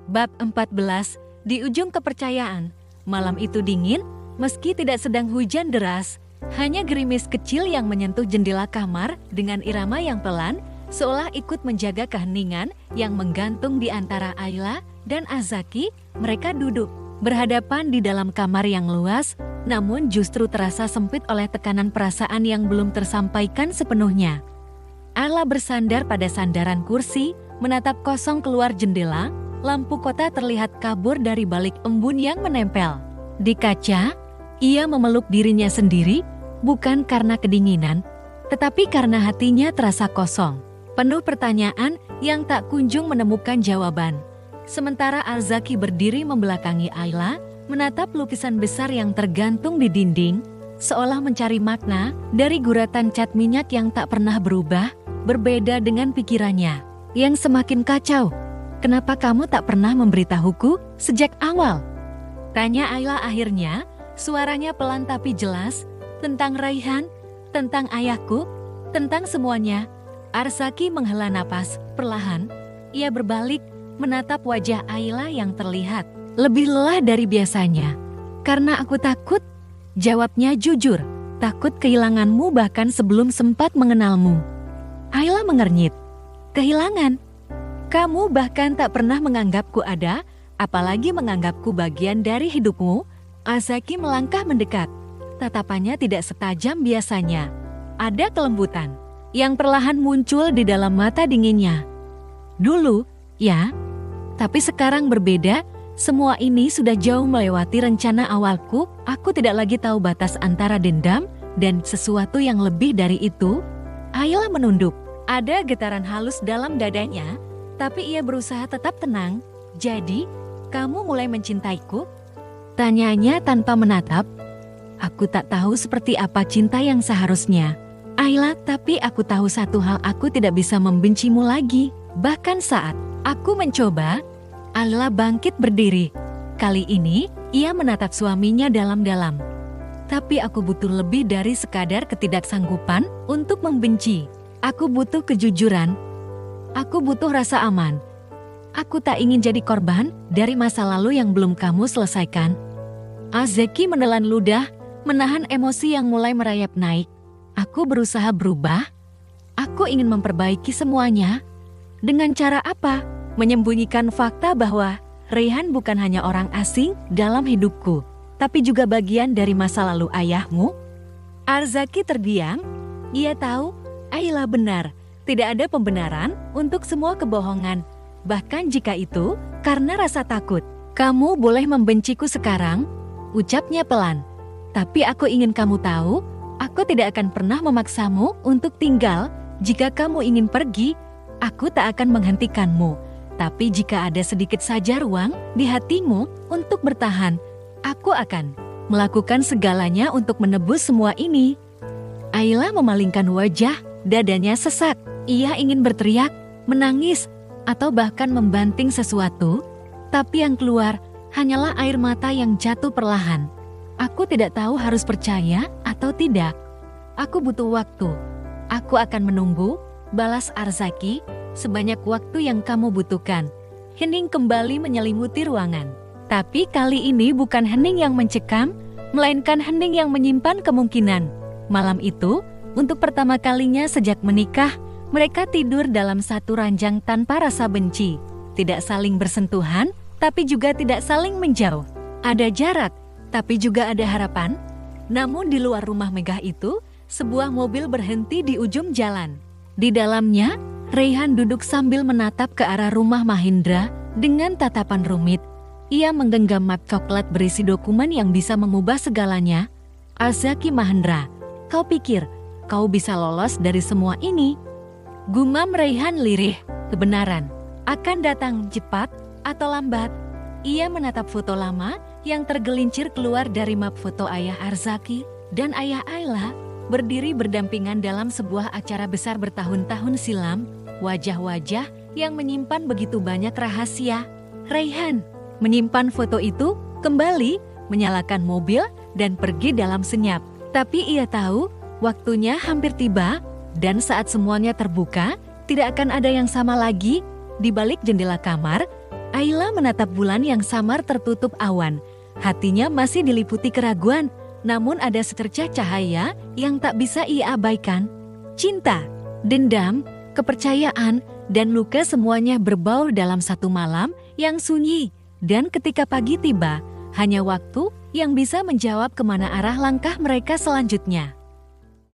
Bab 14, di ujung kepercayaan. Malam itu dingin, meski tidak sedang hujan deras. Hanya gerimis kecil yang menyentuh jendela kamar dengan irama yang pelan, seolah ikut menjaga keheningan yang menggantung di antara Ayla dan Azaki. Mereka duduk berhadapan di dalam kamar yang luas, namun justru terasa sempit oleh tekanan perasaan yang belum tersampaikan sepenuhnya. Ayla bersandar pada sandaran kursi, menatap kosong keluar jendela. Lampu kota terlihat kabur dari balik embun yang menempel. Di kaca, ia memeluk dirinya sendiri, bukan karena kedinginan, tetapi karena hatinya terasa kosong, penuh pertanyaan yang tak kunjung menemukan jawaban. Sementara Azaki berdiri membelakangi Ayla, menatap lukisan besar yang tergantung di dinding, seolah mencari makna dari guratan cat minyak yang tak pernah berubah, berbeda dengan pikirannya yang semakin kacau. "Kenapa kamu tak pernah memberitahuku sejak awal?" tanya Ayla akhirnya, suaranya pelan tapi jelas. "Tentang Raihan, tentang ayahku, tentang semuanya." Arzaki menghela napas, perlahan. Ia berbalik, menatap wajah Ayla yang terlihat lebih lelah dari biasanya. "Karena aku takut," jawabnya jujur. "Takut kehilanganmu bahkan sebelum sempat mengenalmu." Ayla mengernyit. "Kehilangan? Kamu bahkan tak pernah menganggapku ada, apalagi menganggapku bagian dari hidupmu?" Azaki melangkah mendekat. Tatapannya tidak setajam biasanya. Ada kelembutan yang perlahan muncul di dalam mata dinginnya. "Dulu, ya. Tapi sekarang berbeda. Semua ini sudah jauh melewati rencana awalku. Aku tidak lagi tahu batas antara dendam dan sesuatu yang lebih dari itu." Ayla menunduk. Ada getaran halus dalam dadanya, tapi ia berusaha tetap tenang. "Jadi, kamu mulai mencintaiku?" tanyanya tanpa menatap. "Aku tak tahu seperti apa cinta yang seharusnya, Ayla, tapi aku tahu satu hal, aku tidak bisa membencimu lagi. Bahkan saat aku mencoba." Ayla bangkit berdiri. Kali ini, ia menatap suaminya dalam-dalam. "Tapi aku butuh lebih dari sekadar ketidaksanggupan untuk membenci. Aku butuh kejujuran. Aku butuh rasa aman. Aku tak ingin jadi korban dari masa lalu yang belum kamu selesaikan." Azaki menelan ludah, menahan emosi yang mulai merayap naik. "Aku berusaha berubah. Aku ingin memperbaiki semuanya." Dengan cara apa? Menyembunyikan fakta bahwa Raihan bukan hanya orang asing dalam hidupku, tapi juga bagian dari masa lalu ayahmu? Arzaki terdiam. Ia tahu Ayla benar. Tidak ada pembenaran untuk semua kebohongan, bahkan jika itu karena rasa takut. "Kamu boleh membenciku sekarang," ucapnya pelan. "Tapi aku ingin kamu tahu, aku tidak akan pernah memaksamu untuk tinggal. Jika kamu ingin pergi, aku tak akan menghentikanmu. Tapi jika ada sedikit saja ruang di hatimu untuk bertahan, aku akan melakukan segalanya untuk menebus semua ini." Ayla memalingkan wajah, dadanya sesak. Ia ingin berteriak, menangis, atau bahkan membanting sesuatu, tapi yang keluar hanyalah air mata yang jatuh perlahan. "Aku tidak tahu harus percaya atau tidak. Aku butuh waktu. Aku akan menunggu," balas Arzaki, "sebanyak waktu yang kamu butuhkan." Hening kembali menyelimuti ruangan. Tapi kali ini bukan hening yang mencekam, melainkan hening yang menyimpan kemungkinan. Malam itu, untuk pertama kalinya sejak menikah, mereka tidur dalam satu ranjang tanpa rasa benci. Tidak saling bersentuhan, tapi juga tidak saling menjauh. Ada jarak, tapi juga ada harapan. Namun di luar rumah megah itu, sebuah mobil berhenti di ujung jalan. Di dalamnya, Raihan duduk sambil menatap ke arah rumah Mahendra dengan tatapan rumit. Ia menggenggam map coklat berisi dokumen yang bisa mengubah segalanya. "Azaki Mahendra, kau pikir kau bisa lolos dari semua ini?" Gumam Raihan lirih. Kebenaran akan datang cepat atau lambat. Ia menatap foto lama yang tergelincir keluar dari map foto ayah Arzaki dan ayah Ayla, berdiri berdampingan dalam sebuah acara besar bertahun-tahun silam. Wajah-wajah yang menyimpan begitu banyak rahasia. Raihan menyimpan foto itu, kembali menyalakan mobil dan pergi dalam senyap. Tapi ia tahu waktunya hampir tiba. Dan saat semuanya terbuka, tidak akan ada yang sama lagi. Di balik jendela kamar, Ayla menatap bulan yang samar tertutup awan. Hatinya masih diliputi keraguan, namun ada secercah cahaya yang tak bisa ia abaikan. Cinta, dendam, kepercayaan, dan luka semuanya berbaur dalam satu malam yang sunyi. Dan ketika pagi tiba, hanya waktu yang bisa menjawab kemana arah langkah mereka selanjutnya.